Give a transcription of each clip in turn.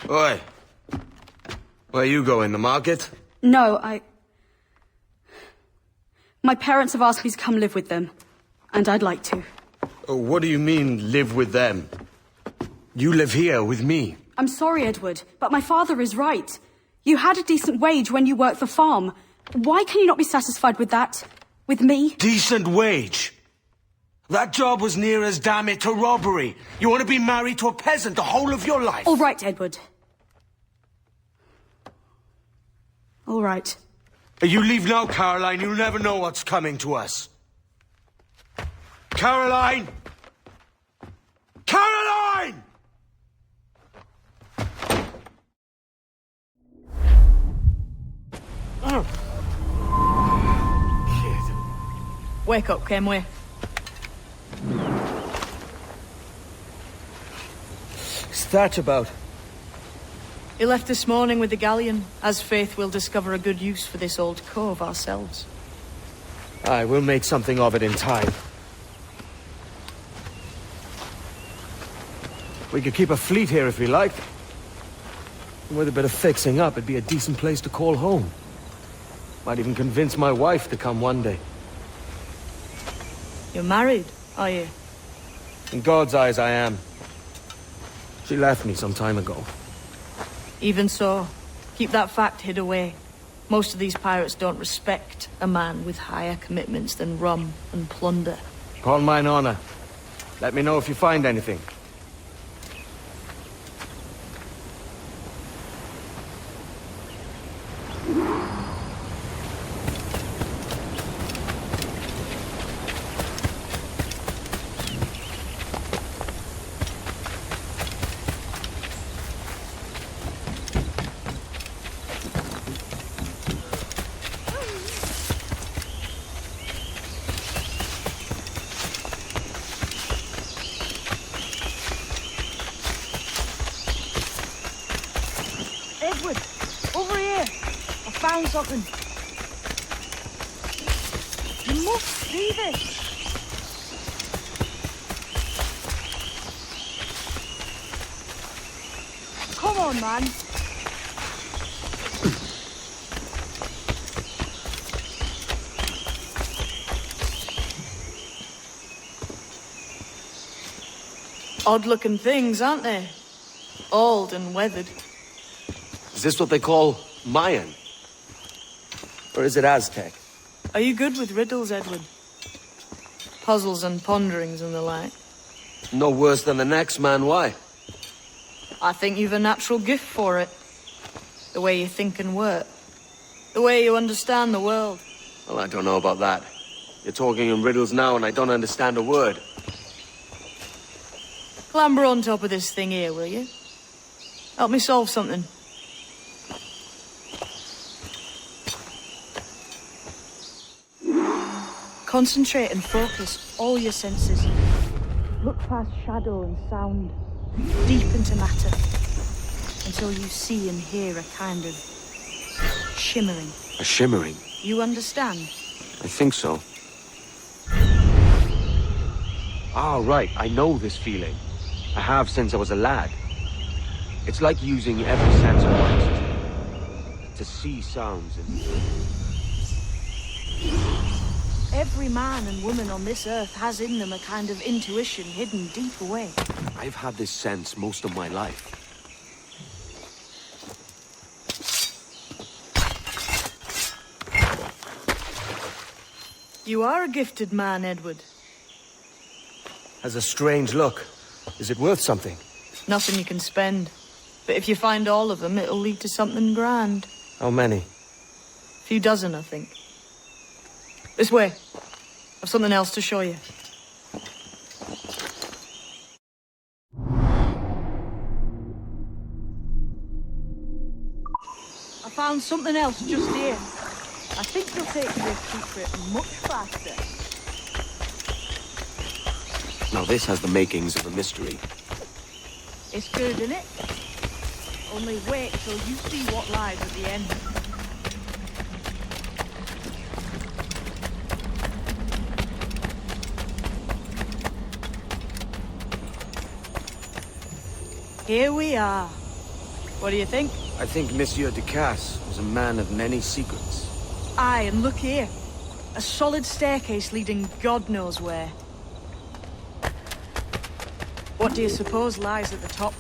Oi. Where you going, the market? No, My parents have asked me to come live with them, and I'd like to. Oh, what do you mean, live with them? You live here with me. I'm sorry, Edward, but my father is right. You had a decent wage when you worked the farm. Why can you not be satisfied with that? With me? Decent wage? That job was near as, damn it, to robbery. You want to be married to a peasant the whole of your life? All right, Edward. All right. If you leave now, Caroline, you'll never know what's coming to us. Caroline! Caroline! Wake up, Kenway. What's that about? He left this morning with the galleon. As faith, we'll discover a good use for this old cove ourselves. Aye, we'll make something of it in time. We could keep a fleet here if we liked. And with a bit of fixing up, it'd be a decent place to call home. Might even convince my wife to come one day. You're married, are you? In God's eyes, I am. She left me some time ago. Even so, keep that fact hid away. Most of these pirates don't respect a man with higher commitments than rum and plunder. Call mine honor. Let me know if you find anything. Edward, over here. I found something. You must see this. Come on, man. Odd-looking things, aren't they? Old and weathered. Is this what they call Mayan? Or is it Aztec? Are you good with riddles, Edward? Puzzles and ponderings and the like? No worse than the next man, why? I think you've a natural gift for it. The way you think and work. The way you understand the world. Well, I don't know about that. You're talking in riddles now and I don't understand a word. Clamber on top of this thing here, will you? Help me solve something. Concentrate and focus all your senses. Look past shadow and sound, deep into matter, until you see and hear a kind of shimmering. A shimmering? You understand? I think so. Ah, right. I know this feeling. I have since I was a lad. It's like using every sense at once to see sounds and... Every man and woman on this earth has in them a kind of intuition hidden deep away. I've had this sense most of my life. You are a gifted man, Edward. Has a strange look. Is it worth something? Nothing you can spend. But if you find all of them, it'll lead to something grand. How many? A few dozen, I think. This way. I've something else to show you. I found something else just here. I think you'll take this secret much faster. Now this has the makings of a mystery. It's good, isn't it? Only wait till you see what lies at the end. Here we are. What do you think? I think Monsieur Ducasse was a man of many secrets. Aye, and look here. A solid staircase leading God knows where. What do you suppose lies at the top?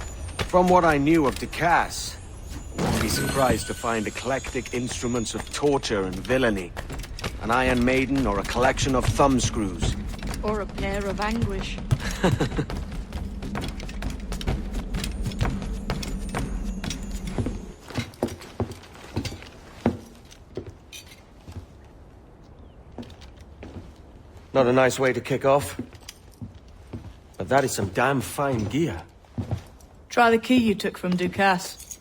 From what I knew of Ducasse, I wouldn't be surprised to find eclectic instruments of torture and villainy. An Iron Maiden or a collection of thumbscrews. Or a pair of anguish. Not a nice way to kick off. But that is some damn fine gear. Try the key you took from Ducasse.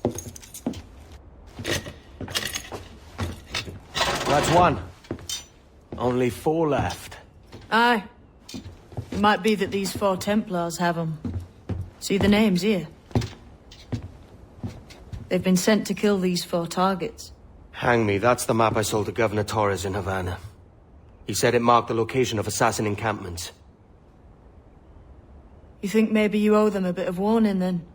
That's one. Only 4 left. Aye. It might be that these 4 Templars have them. See the names here? They've been sent to kill these 4 targets. Hang me, that's the map I sold to Governor Torres in Havana. He said it marked the location of assassin encampments. You think maybe you owe them a bit of warning, then?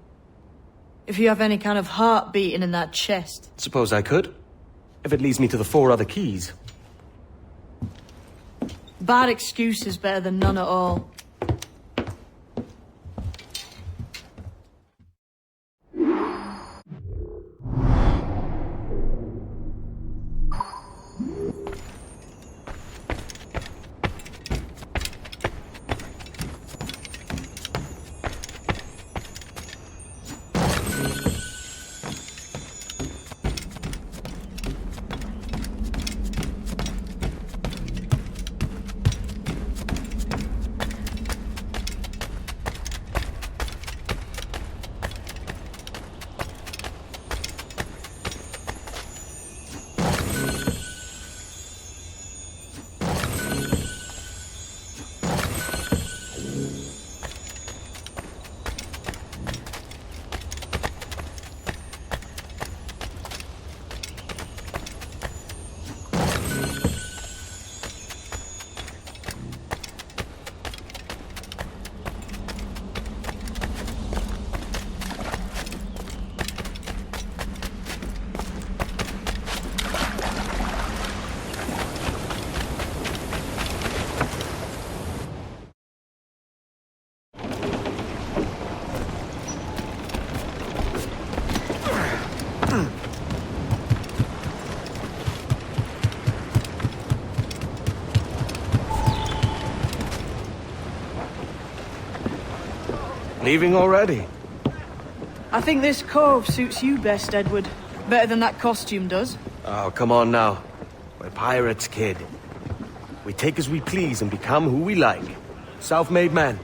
If you have any kind of heart beating in that chest. Suppose I could. If it leads me to the 4 other keys. Bad excuse is better than none at all. Leaving already? I think this cove suits you best, Edward. Better than that costume does. Oh, come on now. We're pirates, kid. We take as we please and become who we like. Self-made men.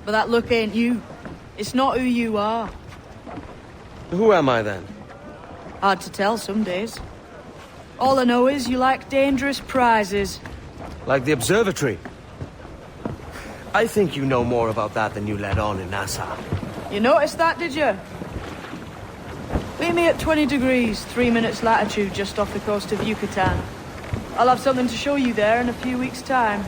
But that look ain't you. It's not who you are. Who am I then? Hard to tell some days. All I know is you like dangerous prizes. Like the observatory. I think you know more about that than you let on in Nassau. You noticed that, did you? Meet me at 20 degrees, 3 minutes latitude just off the coast of Yucatan. I'll have something to show you there in a few weeks' time.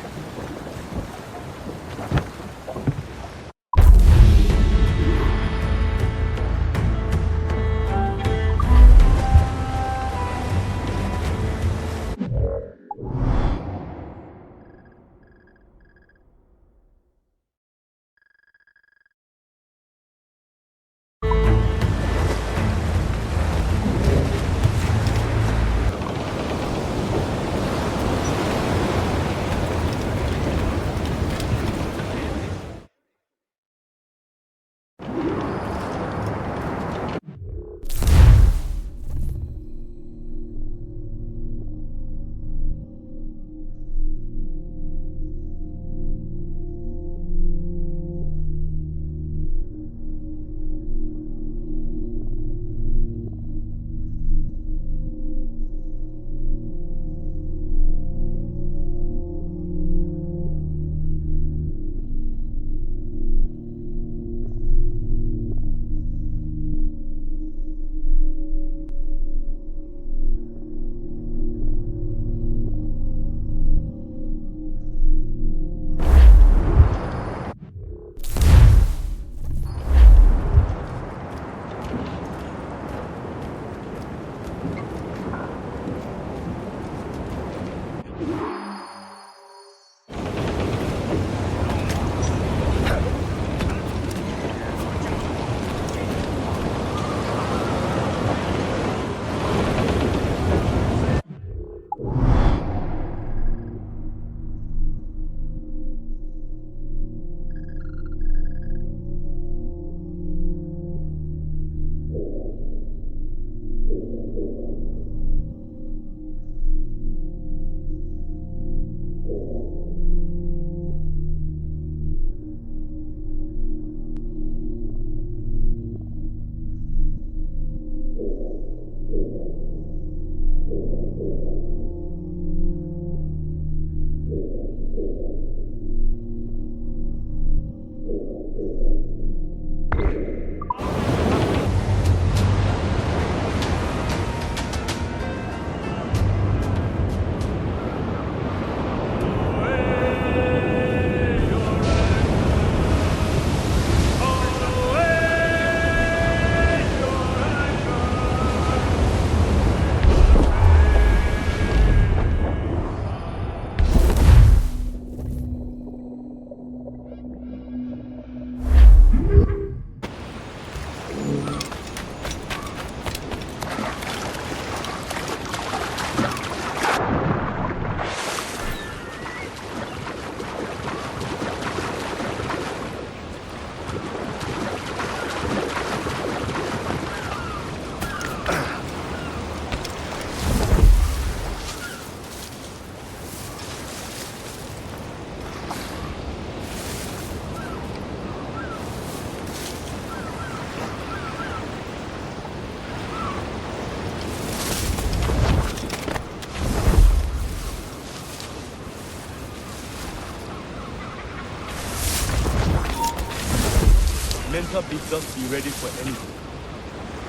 mentor bids us be ready for anything.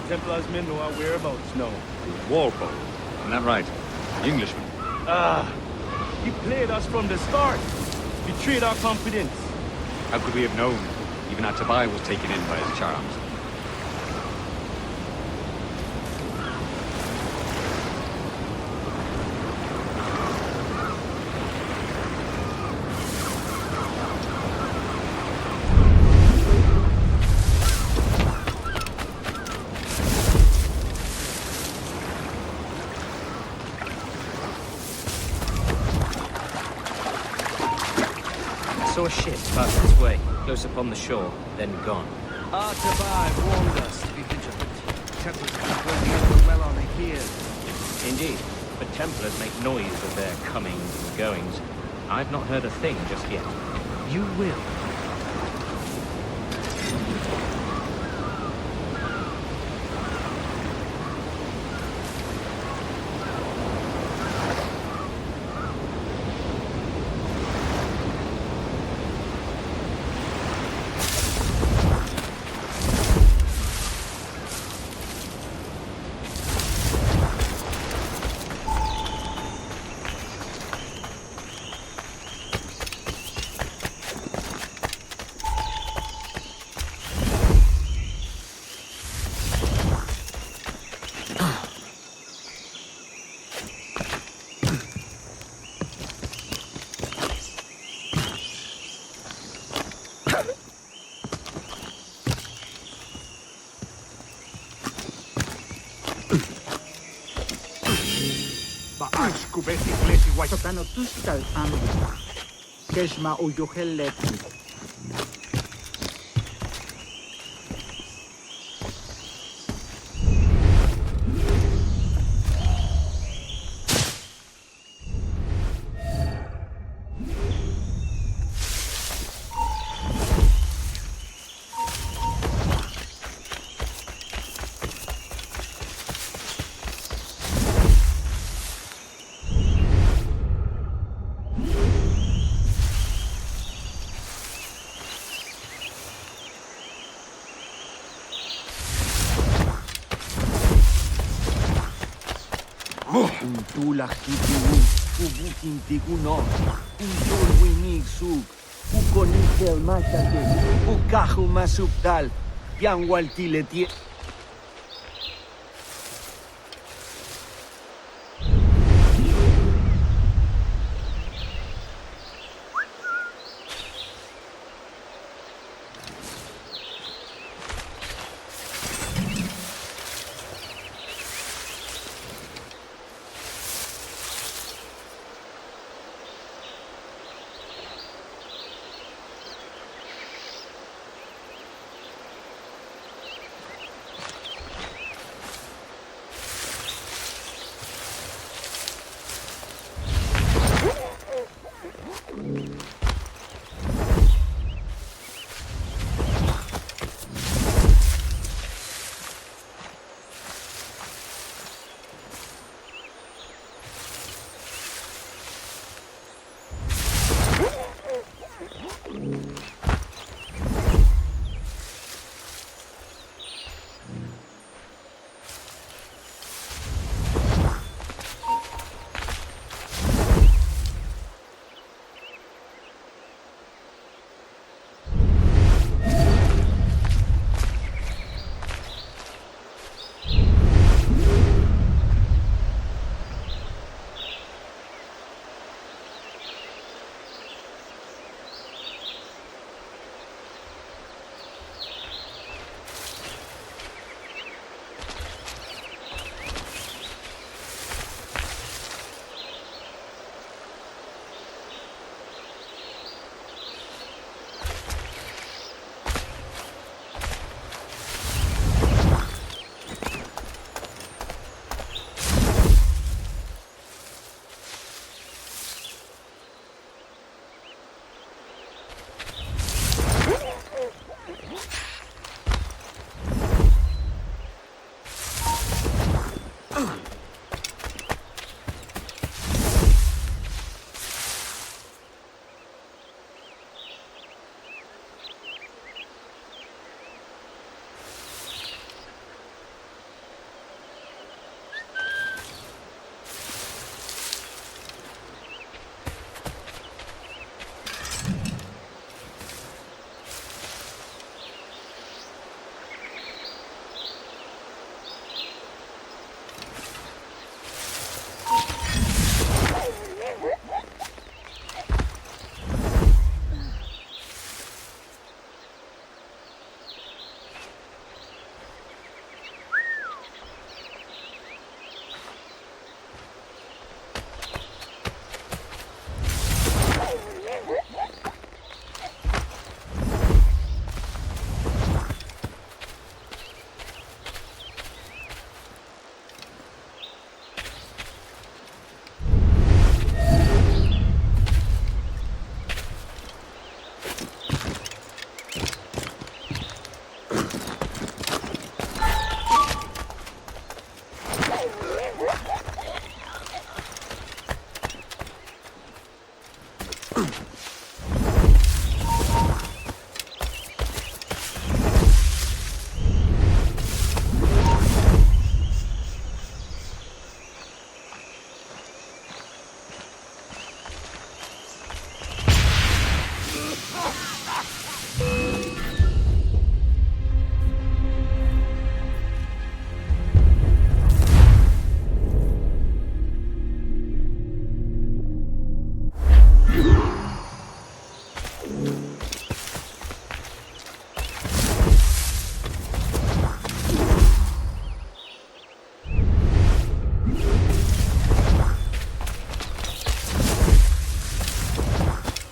Templars men know our whereabouts now. Walpole. Isn't that right? Englishman. He played us from the start. Betrayed our confidence. How could we have known? Even our Tobias was taken in by his charms. Saw a ship pass this way, close upon the shore, then gone. Artabai warned us to be vigilant. Templars can't hold the Emperor well on their heels. Indeed, but Templars make noise of their comings and goings. I've not heard a thing just yet. You will. Sotano tuskal ambi. Keshma uyoheleti. Untulak titiwu, ubukin tikuno, untul winig suk, ukonikel machate, ukahu masuptal, yanwaltiletie.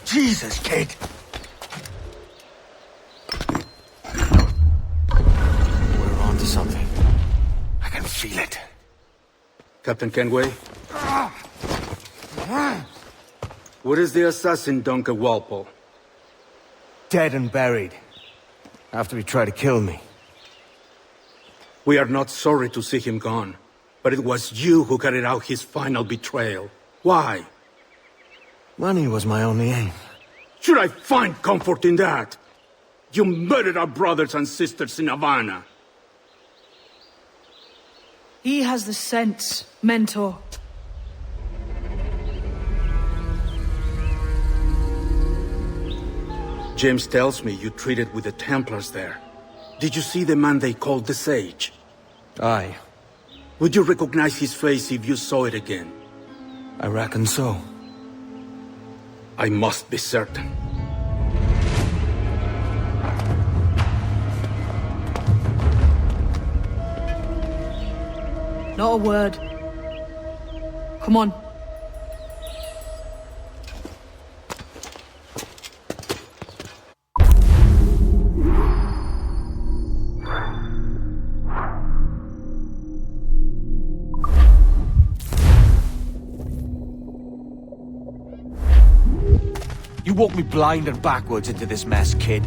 Jesus, kid! We're on to something. I can feel it. Captain Kenway? Where is the assassin, Duncan Walpole? Dead and buried. After he tried to kill me. We are not sorry to see him gone, but it was you who carried out his final betrayal. Why? Money was my only aim. Should I find comfort in that? You murdered our brothers and sisters in Havana. He has the sense, Mentor. James tells me you traded with the Templars there. Did you see the man they called the Sage? Aye. Would you recognize his face if you saw it again? I reckon so. I must be certain. Not a word. Come on. You walked me blind and backwards into this mess, kid.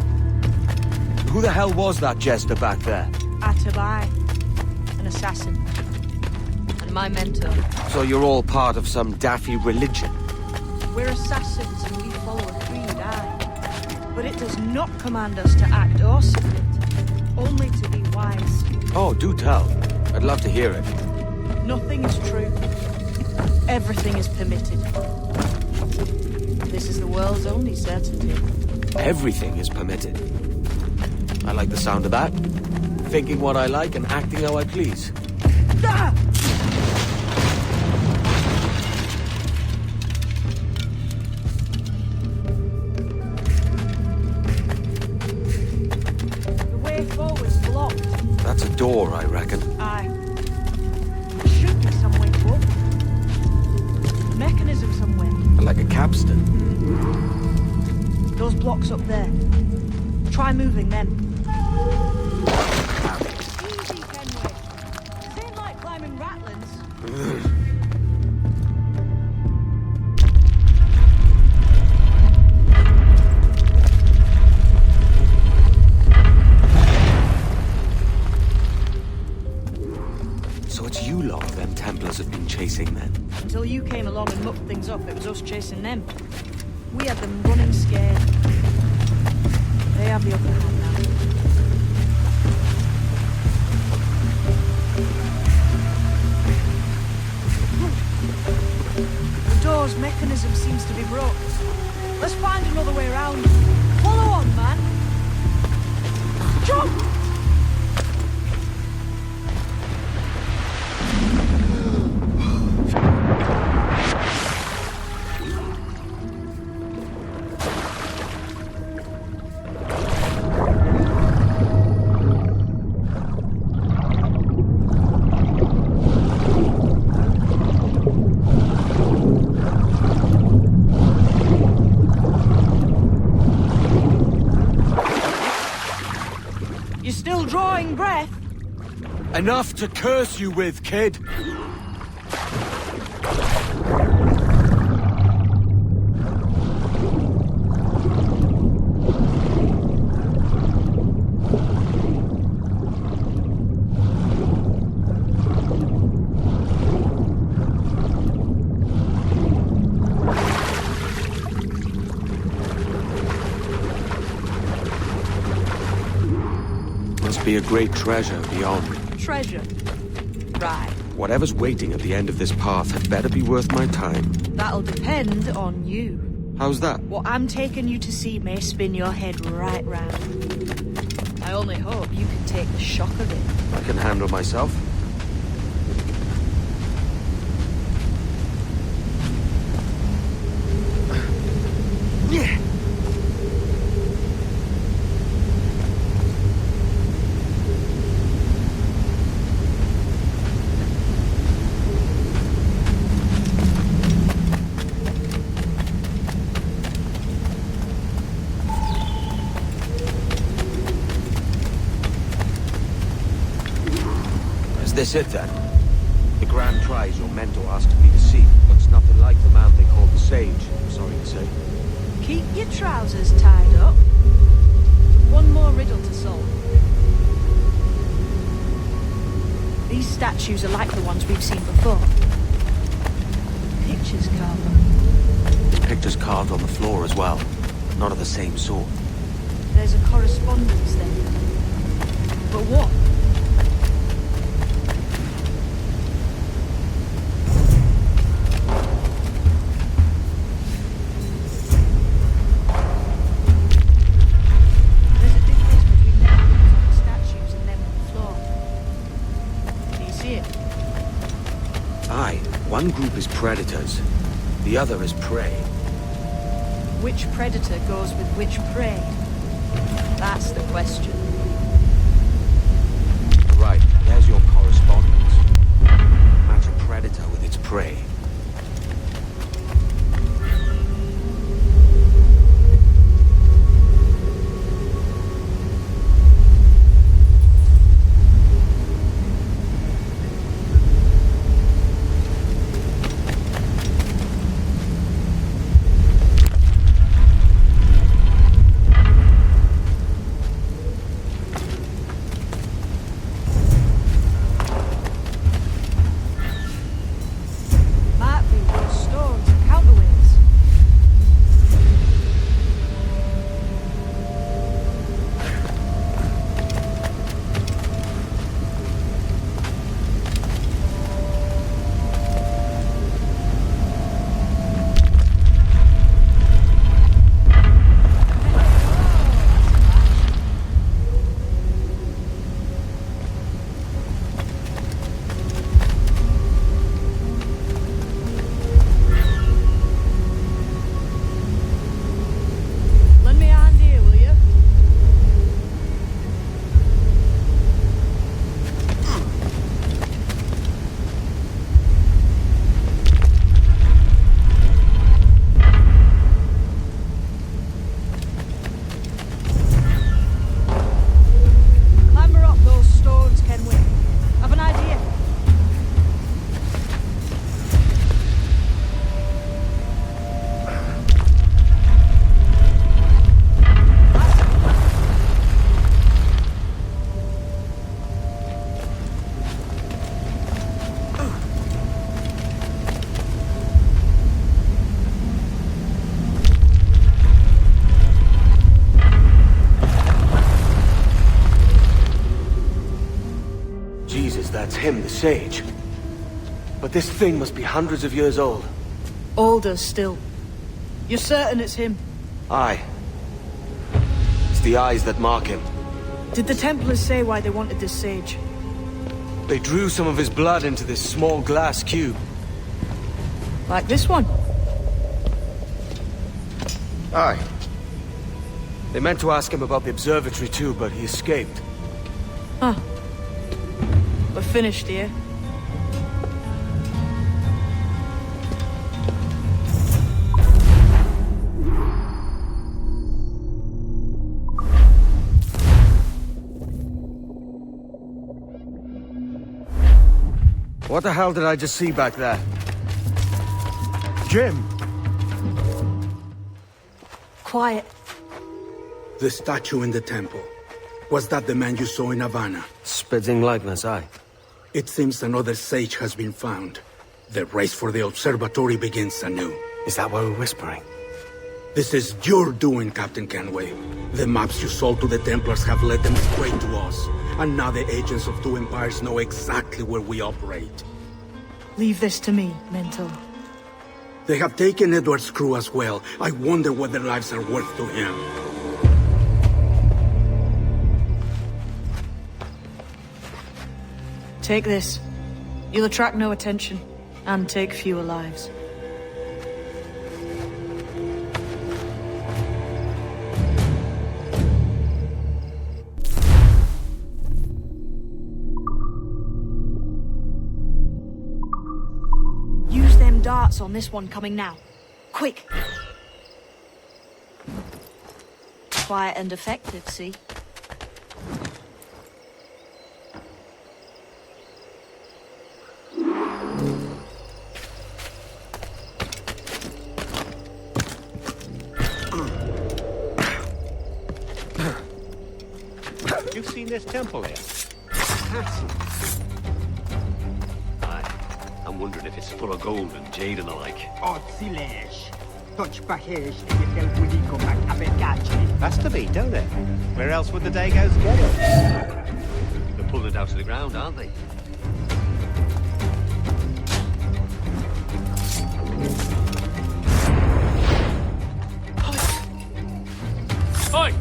Who the hell was that jester back there? Atabai, an assassin. And my mentor. So you're all part of some daffy religion? We're assassins and we follow a creed, aye. But it does not command us to act or submit. Only to be wise. Oh, do tell. I'd love to hear it. Nothing is true. Everything is permitted. This is the world's only certainty. Everything is permitted. I like the sound of that. Thinking what I like and acting how I please. Ah! The way forward's blocked. That's a door, I reckon. Aye. There should be some way to open it. A mechanism somewhere. Like a capstan. Those blocks up there. Try moving them. Easy, Kenway. This ain't like climbing ratlins. So it's you lot them Templars have been chasing then? Until you came along and mucked things up, it was us chasing them. We had them running scared. They have the upper hand now. The door's mechanism seems to be broke. Let's find another way around. Follow on, man. Jump! You're still drawing breath? Enough to curse you with, kid! be a great treasure beyond. Treasure. Right. Whatever's waiting at the end of this path had better be worth my time. That'll depend on you. How's that? What I'm taking you to see may spin your head right round. I only hope you can take the shock of it. I can handle myself. Yeah. Is this it then? The grand prize you're meant to ask me to see looks nothing like the man they call the Sage, I'm sorry to say. Keep your trousers tied up. One more riddle to solve. These statues are like the ones we've seen before. Pictures carved on. The pictures carved on the floor as well. Not of the same sort. There's a correspondence there. But what? There's a difference between them on the statues and them on the floor. Can you see it? Aye, one group is predators. The other is prey. Which predator goes with which prey? That's the question. Right, there's your correspondence. Match a predator with its prey. Might be those stones and counterweights. Lend me a hand here, will you? Clamber up those stones, can we? Have an idea? Jesus, that's him, the Sage. But this thing must be hundreds of years old. Older still. You're certain it's him? Aye. It's the eyes that mark him. Did the Templars say why they wanted this sage? They drew some of his blood into this small glass cube. Like this one? Aye. They meant to ask him about the observatory too, but he escaped. Huh. We're finished here. What the hell did I just see back there? Jim! Quiet. The statue in the temple. Was that the man you saw in Havana? Spitting likeness, aye. It seems another sage has been found. The race for the observatory begins anew. Is that what we're whispering? This is your doing, Captain Kenway. The maps you sold to the Templars have led them straight to us. And now the agents of two empires know exactly where we operate. Leave this to me, Mentor. They have taken Edward's crew as well. I wonder what their lives are worth to him. Take this. You'll attract no attention, and take fewer lives. Use them darts on this one coming now. Quick! Quiet and effective, see? You've seen this temple here? Aye. I'm wondering if it's full of gold and jade and the like. Has to be, don't it? Where else would the Dagos get it? They're pulling it out of the ground, aren't they? Oi!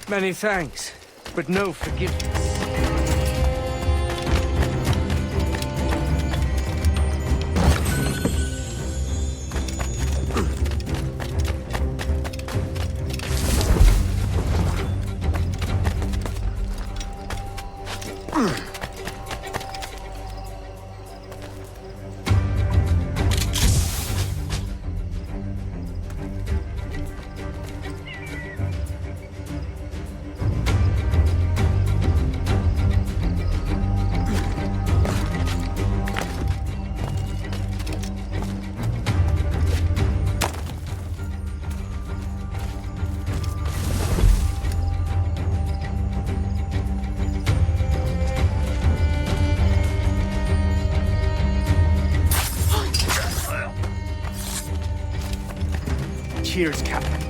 Many thanks, but no forgiveness. Cheers, Captain.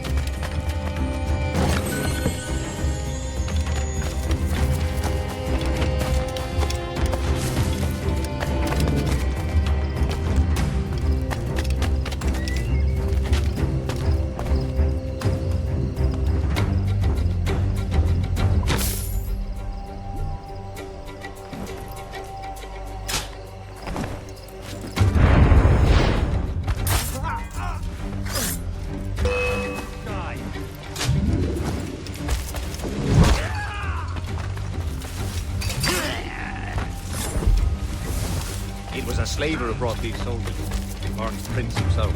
It was a slaver who brought these soldiers. Orange Prince himself.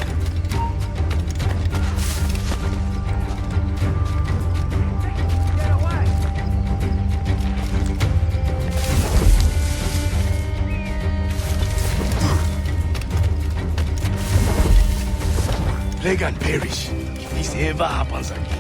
Plague and perish if this ever happens again.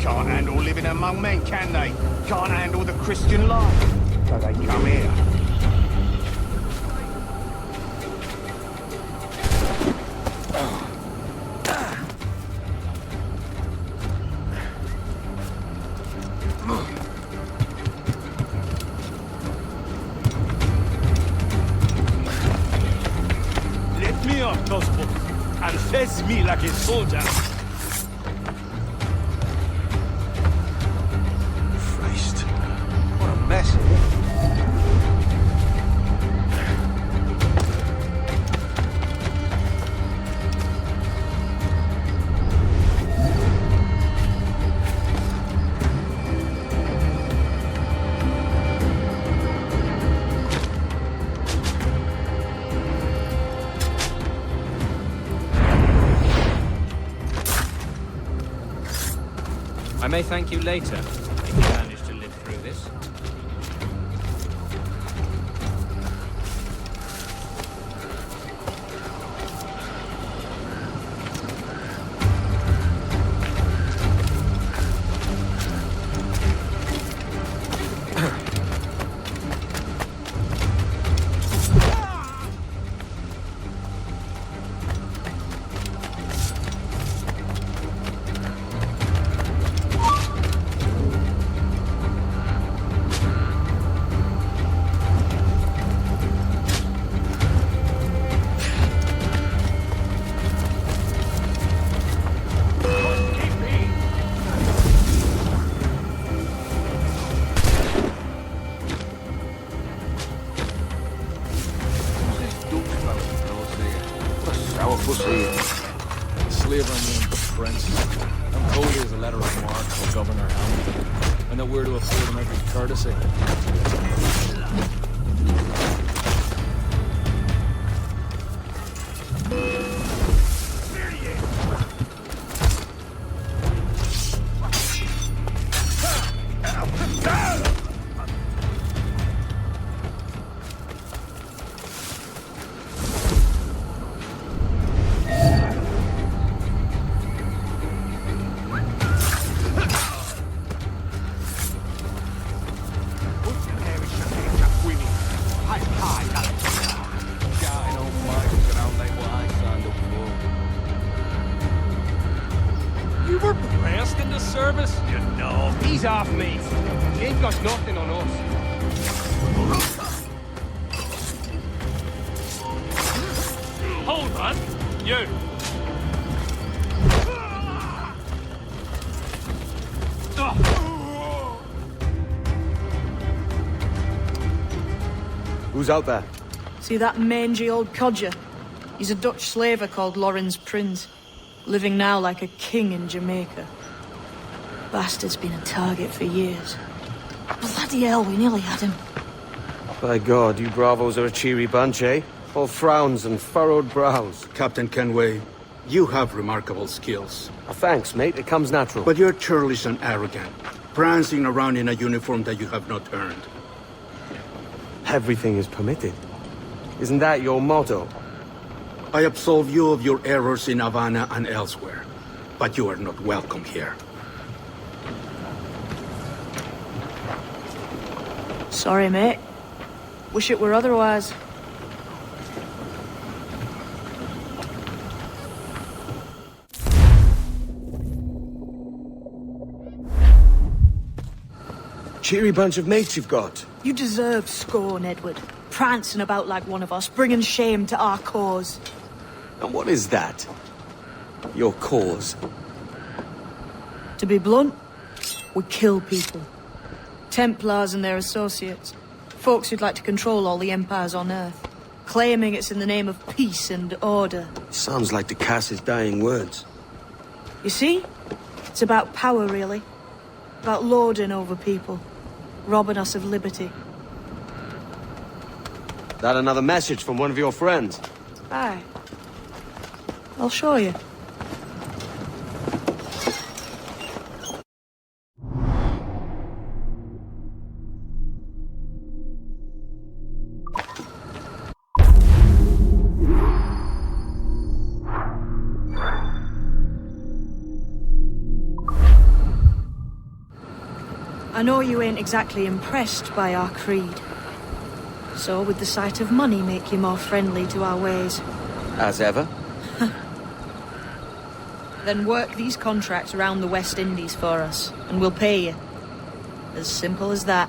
can't handle living among men, can they? Can't handle the Christian life. So they come here. Let me off, Tospo, and fetch me like a soldier. Christ. What a mess. I may thank you later, if you manage to live through this. Slaver named the Prince. I'm told he has a letter of marque from Governor Hamilton, and that we're to afford him every courtesy. You were pressed into service? You know, he's off me. He ain't got nothing on us. Hold on, you. Who's out there? See that mangy old codger? He's a Dutch slaver called Lawrence Prince, living now like a king in Jamaica. Bastard's been a target for years. Bloody hell, we nearly had him. By God, you bravos are a cheery bunch, eh? All frowns and furrowed brows. Captain Kenway, you have remarkable skills. Thanks, mate. It comes natural. But you're churlish and arrogant, prancing around in a uniform that you have not earned. Everything is permitted. Isn't that your motto? I absolve you of your errors in Havana and elsewhere, but you are not welcome here. Sorry, mate. Wish it were otherwise. Cheery bunch of mates you've got. You deserve scorn, Edward. Prancing about like one of us, bringing shame to our cause. And what is that? Your cause? To be blunt, we kill people. Templars and their associates. Folks who'd like to control all the empires on Earth. Claiming it's in the name of peace and order. Sounds like the Cass's dying words. You see? It's about power, really. About lording over people. Robbing us of liberty. That another message from one of your friends? Aye. I'll show you. I know you ain't exactly impressed by our creed. So would the sight of money make you more friendly to our ways? As ever? Then work these contracts around the West Indies for us, and we'll pay you. As simple as that.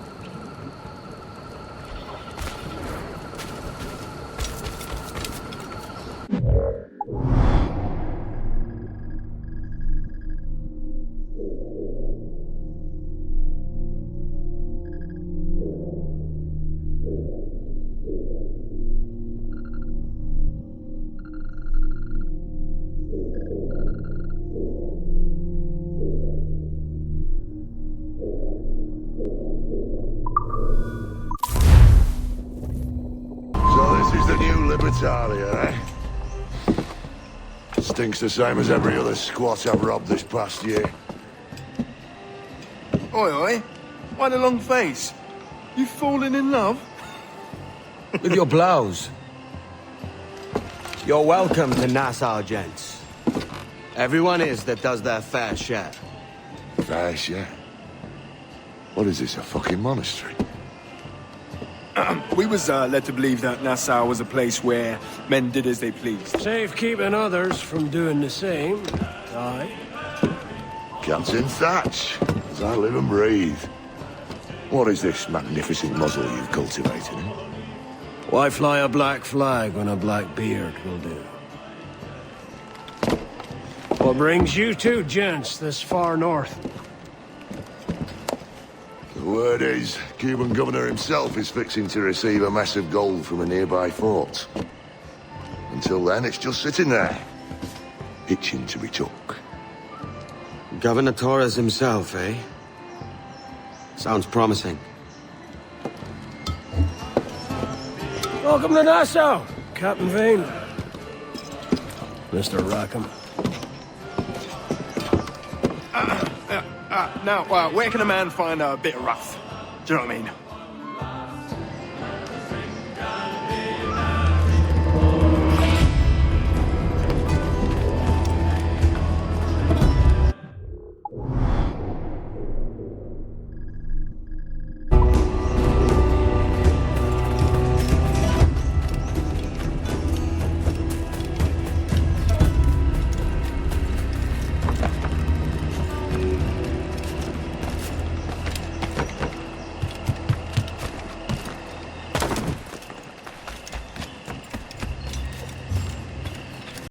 Libertalia, eh? Stinks the same as every other squat I've robbed this past year. Oi, oi. Why the long face? You falling in love? With your blouse. You're welcome to Nassau, gents. Everyone is that does their fair share. Fair share? What is this, a fucking monastery? We was led to believe that Nassau was a place where men did as they pleased. Safe keeping others from doing the same. Aye. Captain Thatch, as I live and breathe. What is this magnificent muzzle you've cultivated, eh? Why fly a black flag when a black beard will do? What brings you two gents this far north? The word is, Cuban governor himself is fixing to receive a mess of gold from a nearby fort. Until then, it's just sitting there, itching to be took. Governor Torres himself, eh? Sounds promising. Welcome to Nassau, Captain Vane. Mr. Rackham. Now, where can a man find a bit of rough? Do you know what I mean?